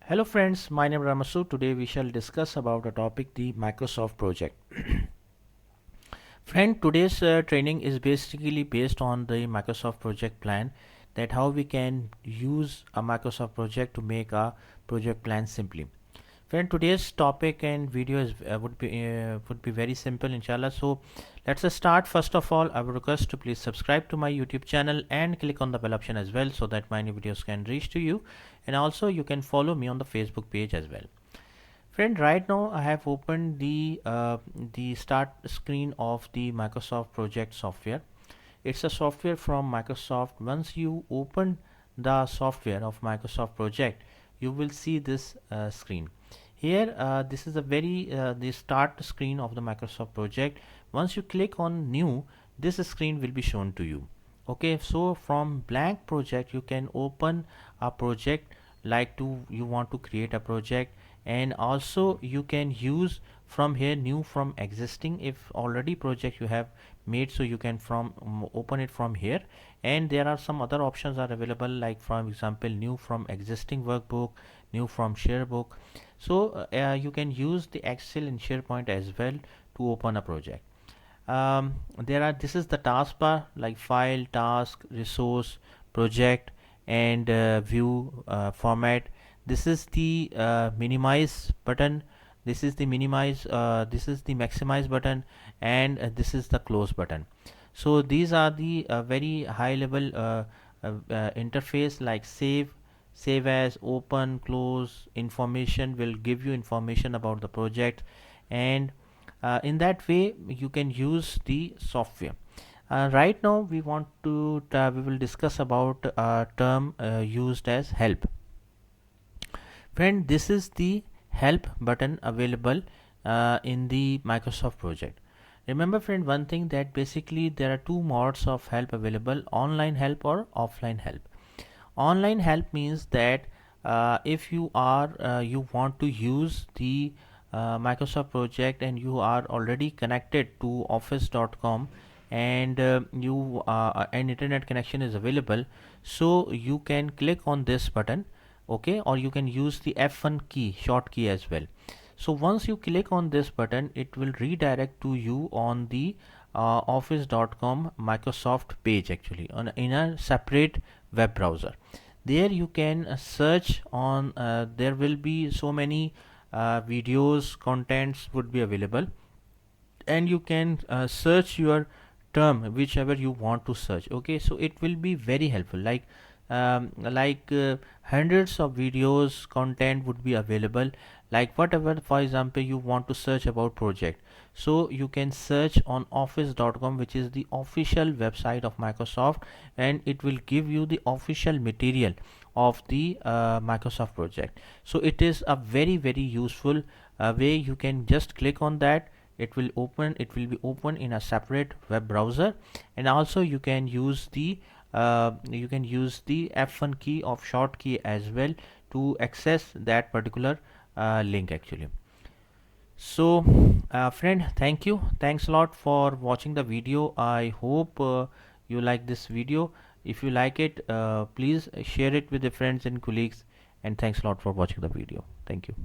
Hello friends, my name is Ramasu. Today we shall discuss about a topic, the Microsoft project. Friend, today's training is basically based on the Microsoft project plan, that how we can use a Microsoft project to make a project plan simply. Friend, today's topic and video is would be very simple, inshallah. So let's start. First of all, I would request to please subscribe to my YouTube channel and click on the bell option as well, so that my new videos can reach to you. And also you can follow me on the Facebook page as well. Friend, right now I have opened the start screen of the Microsoft project software. It's a software from Microsoft. Once you open the software of Microsoft project, you will see this screen. Here, this is a very the start screen of the Microsoft project. Once you click on new, this screen will be shown to you. Okay, so from blank project you can open a project, like you want to create a project, and also you can use from here new from existing. If already project you have made, so you can open it from here. And there are some other options are available, like for example new from existing workbook, new from sharebook. So you can use the Excel and SharePoint as well to open a project. There are This is the taskbar, like file, task, resource, project, and view, format. This is the minimize button. This is the maximize button, and this is the close button. So these are the very high level interface, like save as, open, close. Information will give you information about the project, and in that way you can use the software. Right now we will discuss about a term used as help. Friend, this is the help button available in the Microsoft project. Remember friend, one thing, that basically there are two modes of help available: online help or offline help. Online help means that if you want to use the Microsoft project and you are already connected to office.com, and an internet connection is available, so you can click on this button. Okay, or you can use the F1 key, short key as well. So once you click on this button, it will redirect to you on the office.com Microsoft page, actually in a separate web browser. There you can search on, there will be so many videos, contents would be available, and you can search your term whichever you want to search. Okay, so it will be very helpful, like hundreds of videos, content would be available, like whatever, for example you want to search about project, so you can search on office.com, which is the official website of Microsoft, and it will give you the official material of the Microsoft project. So it is a very useful way. You can just click on that, it will be open in a separate web browser. And also you can use the F1 key of short key as well to access that particular link, actually. So friend, thanks a lot for watching the video. I hope you like this video. If you like it, please share it with your friends and colleagues, and thanks a lot for watching the video. Thank you.